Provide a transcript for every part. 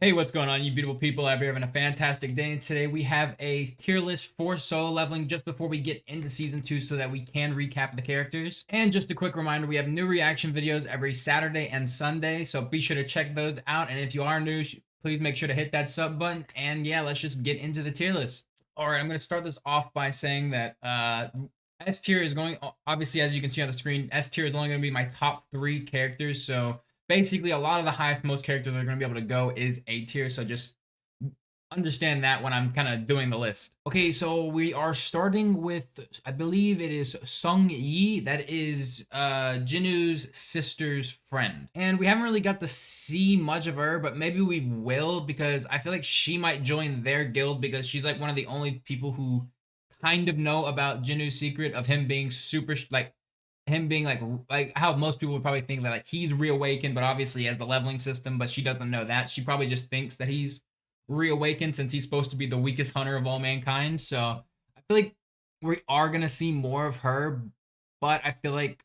Hey, what's going on, you beautiful people? I hope you're having a fantastic day. And today we have a tier list for solo leveling just before we get into season 2 so that we can recap the characters. And just a quick reminder, we have new reaction videos every Saturday and Sunday, so be sure to check those out. And if you are new, please make sure to hit that sub button. And yeah, let's just get into the tier list. All right, I'm going to start this off by saying that S tier is going, obviously, as you can see on the screen, S tier is only going to be my top 3 characters, so basically a lot of the highest most characters are going to be able to go is A tier, so just understand that when I'm kind of doing the list. Okay, so we are starting with, I believe it is Sung Yi, that is Jinu's sister's friend. And we haven't really got to see much of her, but maybe we will, because I feel like she might join their guild because she's like one of the only people who kind of know about Jinu's secret of him being super, like him being like how most people would probably think that like he's reawakened, but obviously he has the leveling system, but she doesn't know that. She probably just thinks that he's reawakened since he's supposed to be the weakest hunter of all mankind. So I feel like we are gonna see more of her, but I feel like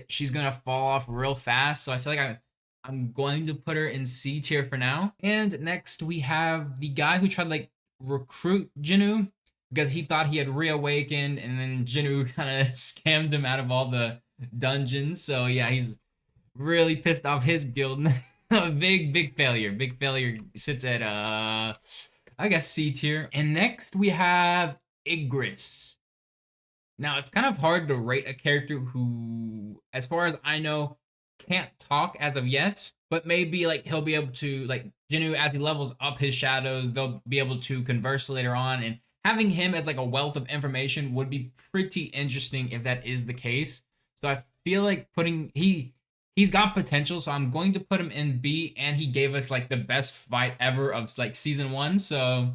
she's gonna fall off real fast. So I feel like I'm going to put her in C tier for now. And next we have the guy who tried to like recruit Jinu because he thought he had reawakened, and then Jinu kind of scammed him out of all the dungeons. So yeah, he's really pissed off his guild. Big failure. Big failure sits at I guess C tier. And next we have Igris. Now it's kind of hard to rate a character who, as far as I know, can't talk as of yet, but maybe like he'll be able to like Jinu as he levels up his shadows, they'll be able to converse later on, and having him as like a wealth of information would be pretty interesting if that is the case. So I feel like he's got potential, so I'm going to put him in B, and he gave us like the best fight ever of like season 1. So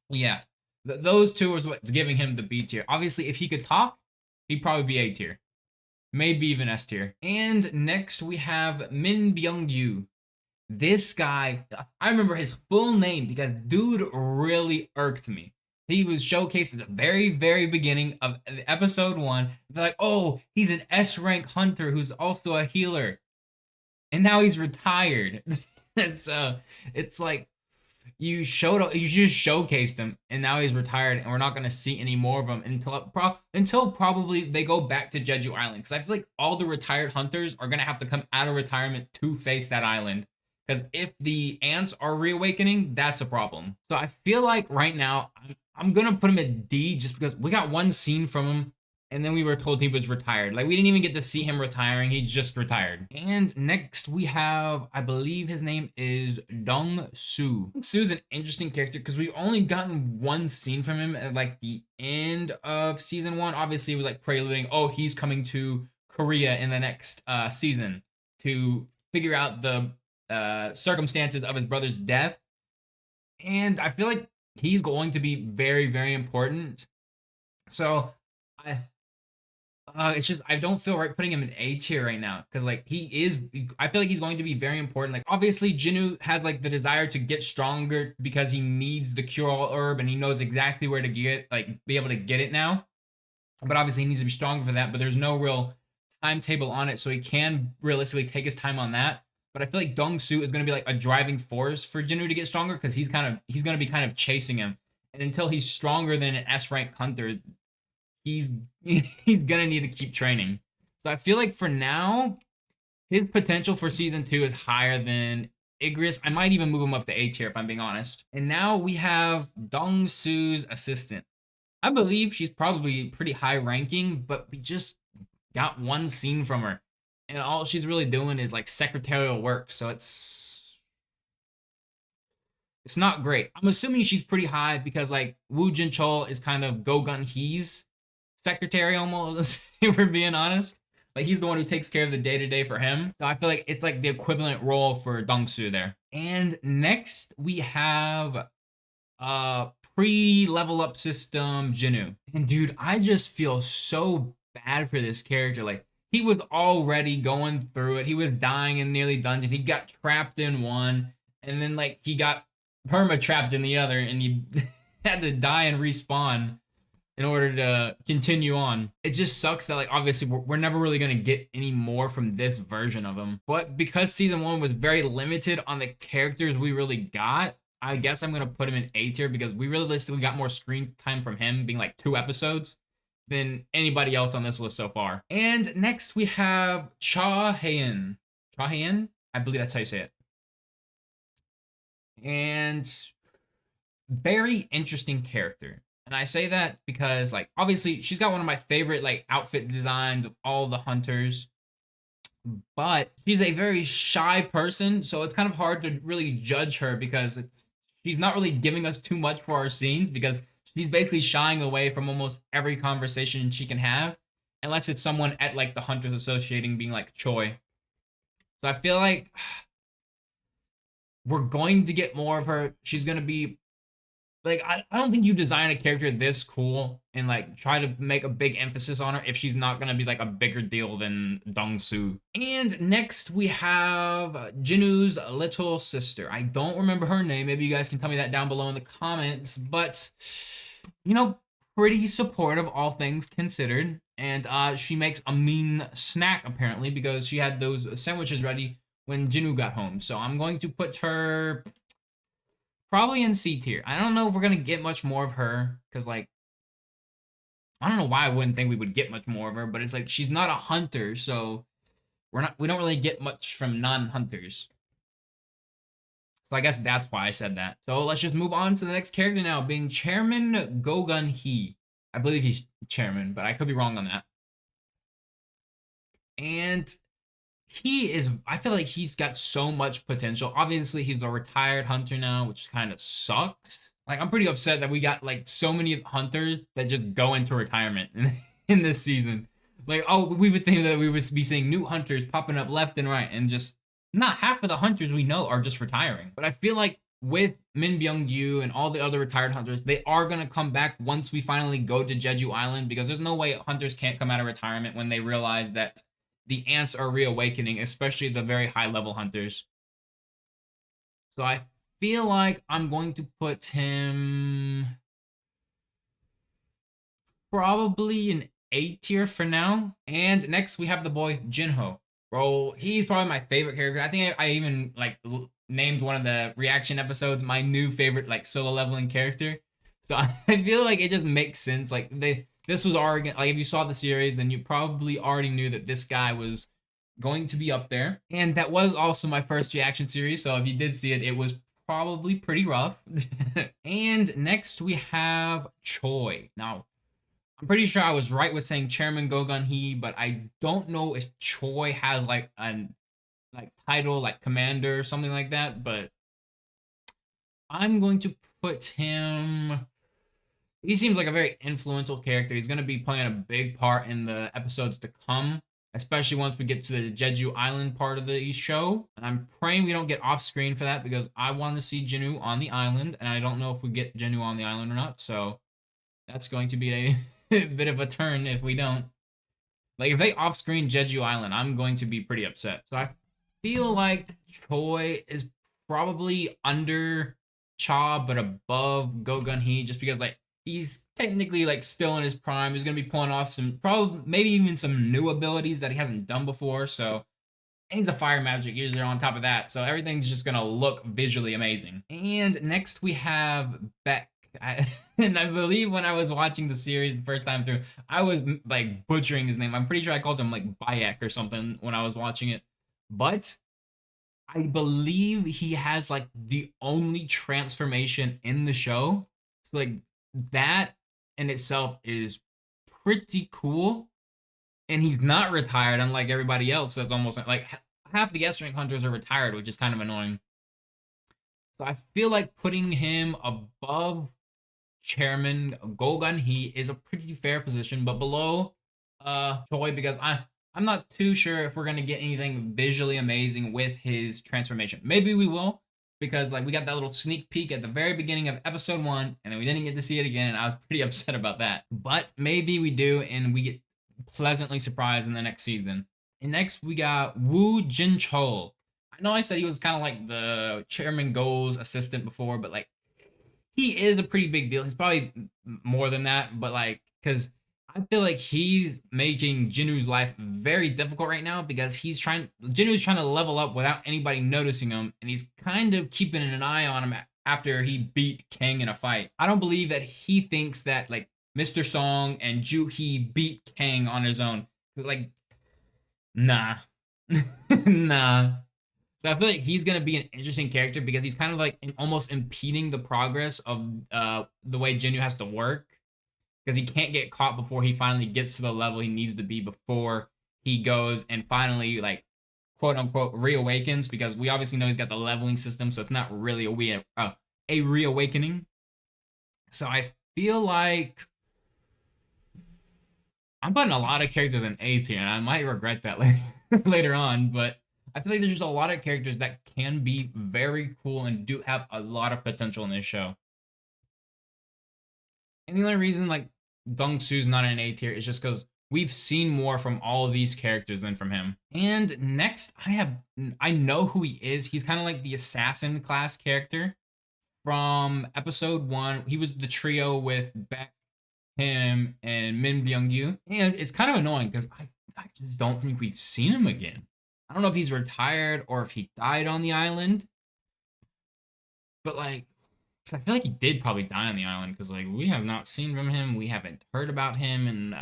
yeah, those two is what's giving him the B tier. Obviously, if he could talk, he'd probably be A tier, maybe even S tier. And next we have Min Byung-gyu. This guy, I remember his full name because dude really irked me. He was showcased at the very beginning of episode 1. They're like, oh, he's an S rank hunter who's also a healer, and now he's retired. So it's like you just showcased him, and now he's retired, and we're not gonna see any more of him until probably they go back to Jeju Island. Because I feel like all the retired hunters are gonna have to come out of retirement to face that island. Because if the ants are reawakening, that's a problem. So I feel like right now I'm gonna put him at D just because we got one scene from him, and then we were told he was retired. Like we didn't even get to see him retiring. He just retired. And next we have, I believe his name is Dong Su. Su's an interesting character because we've only gotten one scene from him at like the end of season 1. Obviously, it was like preluding, oh, he's coming to Korea in the next season to figure out the circumstances of his brother's death. And I feel like he's going to be very important. So I it's just I don't feel right putting him in A tier right now because like he is. I feel like he's going to be very important. Like obviously, Jinu has like the desire to get stronger because he needs the cure all herb and he knows exactly where to get like be able to get it now. But obviously, he needs to be stronger for that. But there's no real timetable on it, so he can realistically take his time on that. But I feel like Dong Su is going to be like a driving force for Jinu to get stronger because he's going to be kind of chasing him, and until he's stronger than an S rank hunter, he's he's gonna need to keep training. So I feel like for now, his potential for season 2 is higher than Igris. I might even move him up to A tier if I'm being honest. And now we have Dong Su's assistant. I believe she's probably pretty high ranking, but we just got one scene from her, and all she's really doing is like secretarial work. So it's not great. I'm assuming she's pretty high because like Woo Jin Chol is kind of Go Gun Hee's secretary almost, if we're being honest. Like he's the one who takes care of the day to day for him. So I feel like it's like the equivalent role for Dong Su there. And next we have pre-level up system Jinu. And dude, I just feel so bad for this character. Like he was already going through it. He was dying in nearly dungeon. He got trapped in one, and then like he got perma trapped in the other, and he had to die and respawn. in order to continue on. It just sucks that like obviously we're never really gonna get any more from this version of him. But because season 1 was very limited on the characters we really got, I guess I'm gonna put him in A tier because we realistically got more screen time from him being like 2 episodes than anybody else on this list so far. And next we have Cha Hae-in. Cha Hae-in? I believe that's how you say it. And very interesting character. And I say that because like obviously she's got one of my favorite like outfit designs of all the hunters, but she's a very shy person, so it's kind of hard to really judge her because she's not really giving us too much for our scenes because she's basically shying away from almost every conversation she can have unless it's someone at like the Hunters Associating being like Choi. So I feel like we're going to get more of her. She's going to be like I don't think you design a character this cool and like try to make a big emphasis on her if she's not gonna be like a bigger deal than Dong-soo. And next we have Jinu's little sister. I don't remember her name. Maybe you guys can tell me that down below in the comments. But you know, pretty supportive all things considered. And she makes a mean snack apparently because she had those sandwiches ready when Jinu got home. So I'm going to put her probably in C tier. I don't know if we're gonna get much more of her because like I don't know why I wouldn't think we would get much more of her, but it's like she's not a hunter, so we don't really get much from non-hunters. So I guess that's why I said that. So let's just move on to the next character now, being Chairman Go-gun-hee. I believe he's chairman, but I could be wrong on that. And I feel like he's got so much potential. Obviously, he's a retired hunter now, which kind of sucks. Like, I'm pretty upset that we got like so many hunters that just go into retirement in this season. Like, oh, we would think that we would be seeing new hunters popping up left and right, and just not half of the hunters we know are just retiring. But I feel like with Min Byung-gyu and all the other retired hunters, they are gonna come back once we finally go to Jeju Island because there's no way hunters can't come out of retirement when they realize that the ants are reawakening, especially the very high level hunters. So I feel like I'm going to put him probably an A tier for now. And next we have the boy Jinho. Bro, he's probably my favorite character. I think I even like named one of the reaction episodes my new favorite like solo leveling character. So I feel like it just makes sense. Like this was already like if you saw the series, then you probably already knew that this guy was going to be up there. And that was also my first reaction series. So if you did see it, it was probably pretty rough. And next we have Choi. Now, I'm pretty sure I was right with saying Chairman Go-gun-hee, but I don't know if Choi has like a title like commander or something like that, but I'm going to put him. He seems like a very influential character. He's going to be playing a big part in the episodes to come, especially once we get to the Jeju Island part of the show. And I'm praying we don't get off screen for that because I want to see Jinu on the island, and I don't know if we get Jinu on the island or not. So that's going to be a bit of a turn if we don't. Like if they off screen Jeju Island, I'm going to be pretty upset. So I feel like Choi is probably under Cha but above Go-gun-hee just because like he's technically like still in his prime. He's gonna be pulling off some probably maybe even some new abilities that he hasn't done before. So and he's a fire magic user on top of that. So everything's just gonna look visually amazing. And next we have Beck. And I believe when I was watching the series the first time through, I was like butchering his name. I'm pretty sure I called him like Bayek or something when I was watching it. But I believe he has like the only transformation in the show. So like that in itself is pretty cool. And he's not retired, unlike everybody else. That's almost like half the S rank hunters are retired, which is kind of annoying. So I feel like putting him above Chairman Go-gun-hee is a pretty fair position, but below Choi because I'm not too sure if we're gonna get anything visually amazing with his transformation. Maybe we will, because like we got that little sneak peek at the very beginning of episode 1, and then we didn't get to see it again, and I was pretty upset about that. But maybe we do, and we get pleasantly surprised in the next season. And next we got Woo Jin-chul. I know I said he was kind of like the Chairman Go's assistant before, but like he is a pretty big deal. He's probably more than that, but like because I feel like he's making Jinu's life very difficult right now because Jinu's trying to level up without anybody noticing him, and he's kind of keeping an eye on him after he beat Kang in a fight. I don't believe that he thinks that like Mr. Song and Juhi beat Kang on his own. Like, nah, nah. So I feel like he's gonna be an interesting character because he's kind of like almost impeding the progress of the way Jinu has to work because he can't get caught before he finally gets to the level he needs to be before he goes and finally like quote unquote reawakens, because we obviously know he's got the leveling system, so it's not really a reawakening. So I feel like I'm putting a lot of characters in A tier, and I might regret that later on, but I feel like there's just a lot of characters that can be very cool and do have a lot of potential in this show. And the only reason like Dong Su's not in A tier is just because we've seen more from all of these characters than from him. And next, I know who he is. He's kind of like the assassin class character from episode 1. He was the trio with Beck, him, and Min Byung Yu. And it's kind of annoying because I just don't think we've seen him again. I don't know if he's retired or if he died on the island. But like, 'cause I feel like he did probably die on the island because like we have not seen from him, we haven't heard about him, and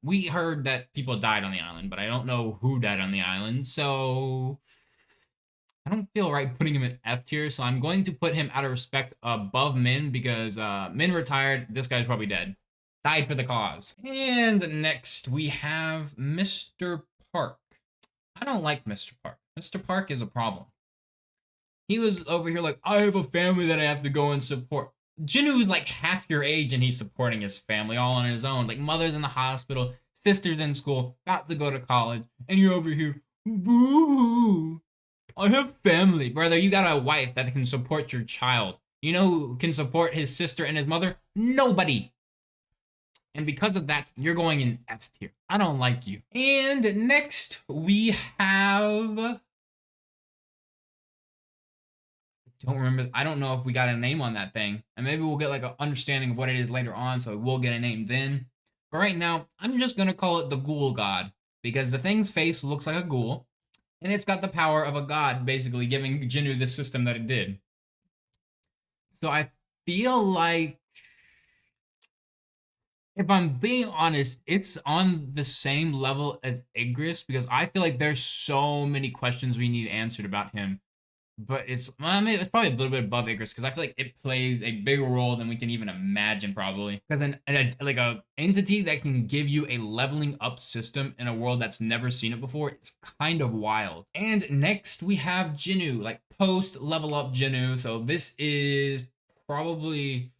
we heard that people died on the island, but I don't know who died on the island. So I don't feel right putting him in F tier. So I'm going to put him out of respect above Min because Min retired. This guy's probably dead. Died for the cause. And next we have Mr. Park. I don't like Mr. Park. Mr. Park is a problem. He was over here like, I have a family that I have to go and support. Jinu's like half your age and he's supporting his family all on his own. Like mother's in the hospital, sister's in school, about to go to college, and you're over here, boo, I have family. Brother, you got a wife that can support your child. You know who can support his sister and his mother? Nobody. And because of that, you're going in F tier. I don't like you. And next, we have... I don't know if we got a name on that thing. And maybe we'll get like an understanding of what it is later on, so we'll get a name then. But right now, I'm just going to call it the Ghoul God. Because the thing's face looks like a ghoul. And it's got the power of a god, basically giving Jinu the system that it did. So I feel like... if I'm being honest, it's on the same level as Igris because I feel like there's so many questions we need answered about him. But it's probably a little bit above Igris because I feel like it plays a bigger role than we can even imagine probably. Because like a entity that can give you a leveling up system in a world that's never seen it before, it's kind of wild. And next we have Jinu, like post level up Jinu. So this is probably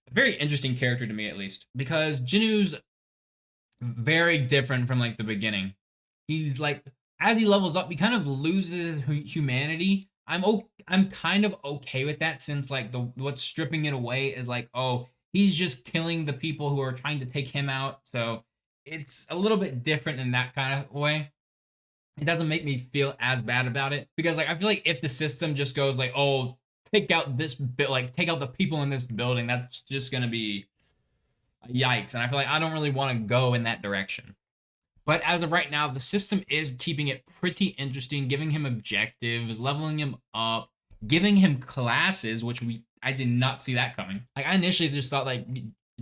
a very interesting character to me at least because Jinu's very different from like the beginning. He's like, as he levels up, he kind of loses humanity. I'm kind of okay with that since like what's stripping it away is like, oh, he's just killing the people who are trying to take him out. So it's a little bit different in that kind of way. It doesn't make me feel as bad about it because like I feel like if the system just goes like, oh, take out this bit, like take out the people in this building, that's just gonna be yikes. And I feel like I don't really want to go in that direction. But as of right now, the system is keeping it pretty interesting, giving him objectives, leveling him up, giving him classes, which I did not see that coming. Like I initially just thought like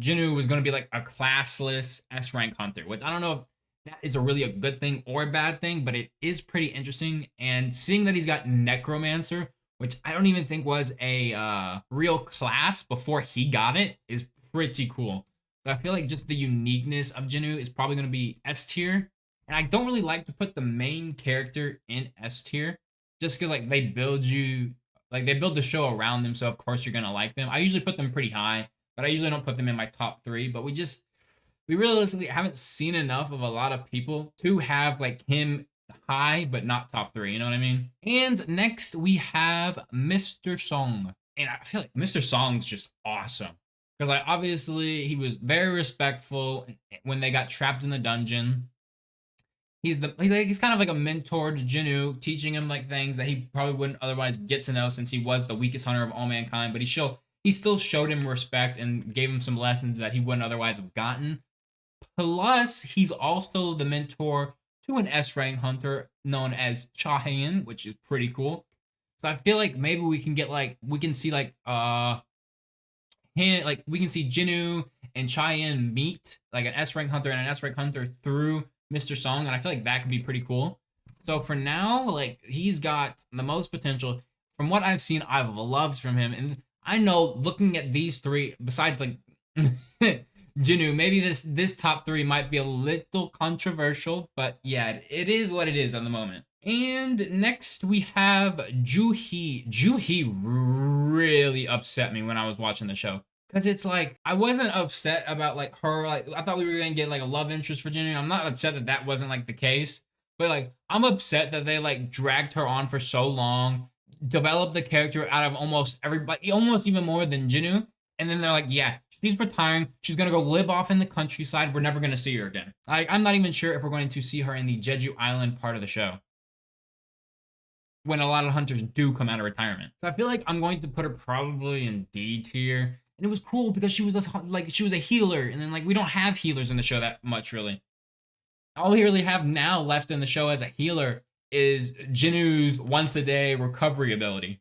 Jinu was going to be like a classless S rank hunter, which I don't know if that is really a good thing or a bad thing, but it is pretty interesting. And seeing that he's got Necromancer, which I don't even think was a real class before he got it, is pretty cool. So I feel like just the uniqueness of Jinu is probably going to be S tier. And I don't really like to put the main character in S tier just because like they build the show around them. So of course you're going to like them. I usually put them pretty high, but I usually don't put them in my top 3. But we realistically haven't seen enough of a lot of people to have like him high, but not top 3. You know what I mean? And next we have Mr. Song. And I feel like Mr. Song's just awesome. Because like obviously he was very respectful when they got trapped in the dungeon. He's kind of like a mentor to Jinu, teaching him like things that he probably wouldn't otherwise get to know since he was the weakest hunter of all mankind. But he still showed him respect and gave him some lessons that he wouldn't otherwise have gotten. Plus, he's also the mentor to an S rank hunter known as Chahayan, which is pretty cool. So I feel like maybe we can get like we can see like him, like we can see Jinu and Chahayan meet like an S rank hunter and an S rank hunter through Mr. Song, and I feel like that could be pretty cool. So for now, like he's got the most potential. From what I've seen, I've loved from him, and I know looking at these three, besides like Jinu, maybe this top three might be a little controversial, but yeah, it is what it is at the moment. And next we have Juhi. Juhi really upset me when I was watching the show. Cause it's like I wasn't upset about like her. Like I thought we were gonna get like a love interest for Jinu. I'm not upset that that wasn't like the case. But like I'm upset that they like dragged her on for so long, developed the character out of almost everybody, almost even more than Jinu. And then they're like, yeah, she's retiring. She's gonna go live off in the countryside. We're never gonna see her again. Like I'm not even sure if we're going to see her in the Jeju Island part of the show, when a lot of hunters do come out of retirement. So I feel like I'm going to put her probably in D tier. And it was cool because she was a healer, and then like we don't have healers in the show that much really. All we really have now left in the show as a healer is Jinu's once a day recovery ability,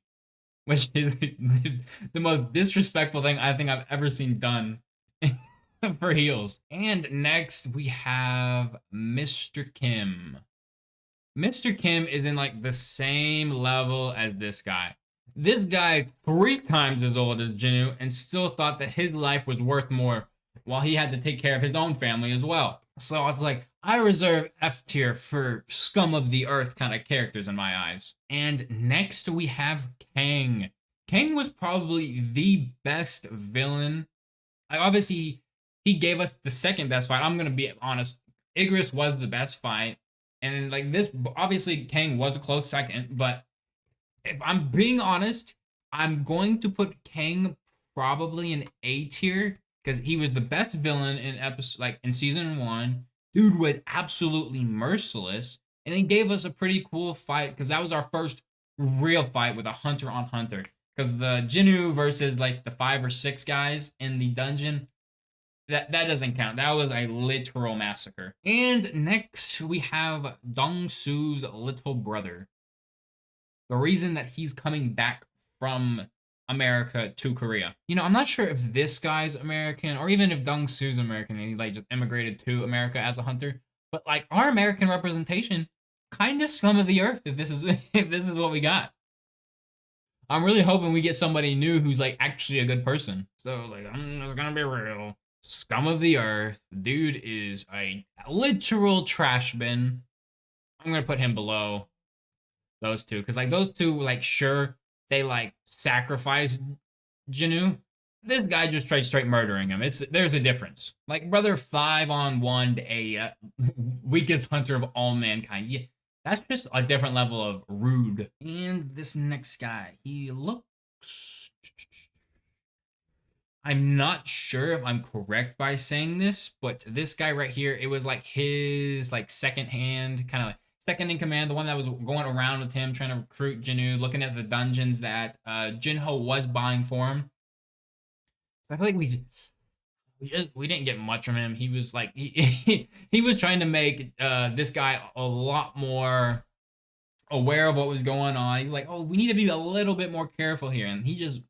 which is the most disrespectful thing I think I've ever seen done for heals. And next we have Mr. Kim. Mr. Kim is in like the same level as this guy. This guy's 3 times as old as Jinu and still thought that his life was worth more while he had to take care of his own family as well. So I was like, I reserve F tier for scum of the earth kind of characters in my eyes. And next we have Kang. Kang was probably the best villain. Obviously, he gave us the second best fight. I'm going to be honest. Igris was the best fight. And like this, obviously Kang was a close second, but if I'm being honest, I'm going to put Kang probably in A tier because he was the best villain in episode like in season 1. Dude was absolutely merciless, and he gave us a pretty cool fight because that was our first real fight with a hunter on hunter. Because the Jinu versus like the 5 or 6 guys in the dungeon, that doesn't count. That was a literal massacre. And next we have Dong Su's little brother. The reason that he's coming back from America to Korea. You know, I'm not sure if this guy's American or even if Dong Su's American and he like just immigrated to America as a hunter. But like our American representation, kind of scum of the earth if this is if this is what we got. I'm really hoping we get somebody new who's like actually a good person. So like I'm just gonna be real. Scum of the earth. Dude is a literal trash bin. I'm gonna put him below those two because like those two, like sure they like sacrificed Jinu. This guy just tried straight murdering him. There's a difference. Like brother 5-on-1 a weakest hunter of all mankind. Yeah, that's just a different level of rude. And this next guy, he looks. I'm not sure if I'm correct by saying this, but this guy right here, it was like his like second hand kind of like second in command, the one that was going around with him, trying to recruit Jinu, looking at the dungeons that Jinho was buying for him. So I feel like we didn't get much from him. He was like he was trying to make this guy a lot more aware of what was going on. He's like, oh, we need to be a little bit more careful here, and he just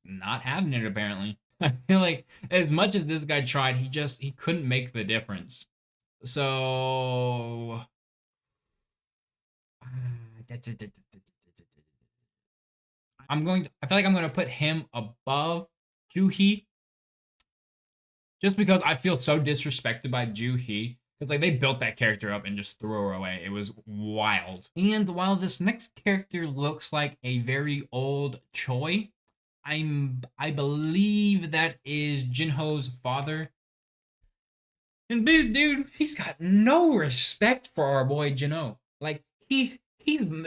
not having it apparently. I feel like as much as this guy tried, he couldn't make the difference. So I feel like I'm gonna put him above Juhi just because I feel so disrespected by Juhi. Because like they built that character up and just threw her away. It was wild. And while this next character looks like a very old Choi, I believe that is Jinho's father. And dude, he's got no respect for our boy Jinho. Like he's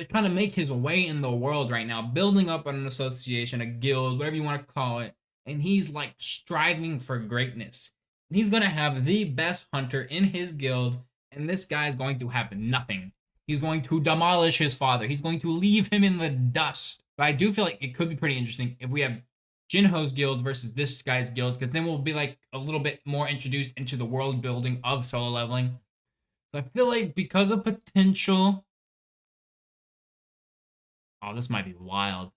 trying to make his way in the world right now, building up an association, a guild, whatever you want to call it, and he's like striving for greatness. He's gonna have the best hunter in his guild, and this guy's going to have nothing. He's going to demolish his father. He's going to leave him in the dust. But I do feel like it could be pretty interesting if we have Jinho's guild versus this guy's guild, because then we'll be like a little bit more introduced into the world building of solo leveling. So I feel like because of potential, oh, this might be wild.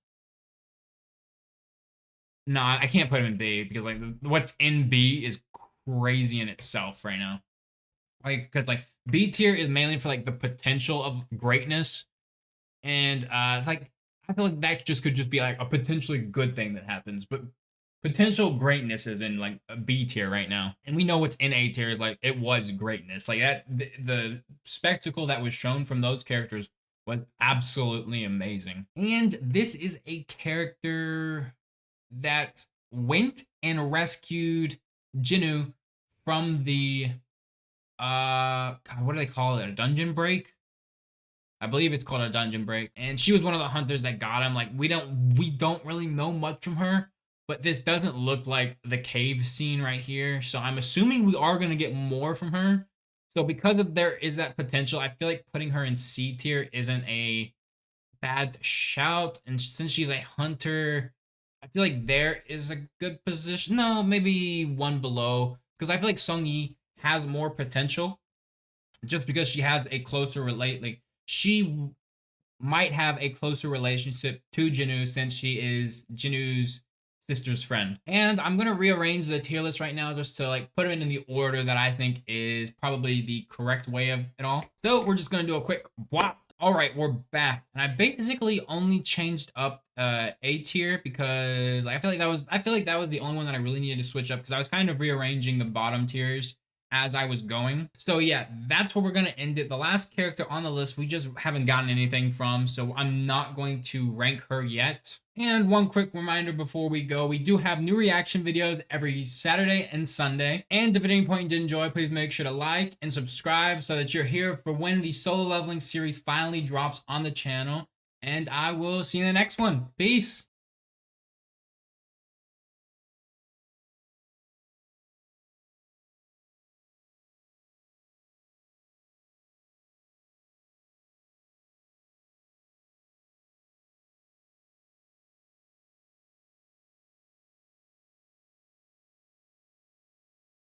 No, I can't put him in B because like what's in B is crazy in itself right now. Like, because like B tier is mainly for like the potential of greatness, and like I feel like that just could just be like a potentially good thing that happens, but potential greatness is in like a B tier right now, and we know what's in A tier is like it was greatness. Like that, the spectacle that was shown from those characters was absolutely amazing. And this is a character that went and rescued Jinnu from the God, what do they call it? A dungeon break? I believe it's called a dungeon break. And she was one of the hunters that got him. Like we don't really know much from her, but this doesn't look like the cave scene right here. So I'm assuming we are gonna get more from her. So because of there is that potential, I feel like putting her in C tier isn't a bad shout. And since she's a hunter, I feel like there is a good position. No, maybe one below. Because I feel like Sung Yi has more potential just because she has a closer relate. Like she might have a closer relationship to Jinwoo since she is Jinwoo's sister's friend. And I'm gonna rearrange the tier list right now just to like put it in the order that I think is probably the correct way of it all. So we're just gonna do a quick whop. All right, we're back, and I basically only changed up A tier because I feel like that was the only one that I really needed to switch up because I was kind of rearranging the bottom tiers as I was going. So yeah, that's where we're gonna end it. The last character on the list we just haven't gotten anything from, so I'm not going to rank her yet. And one quick reminder before we go, we do have new reaction videos every Saturday and Sunday. And if at any point you did enjoy, please make sure to like and subscribe so that you're here for when the solo leveling series finally drops on the channel. And I will see you in the next one. Peace.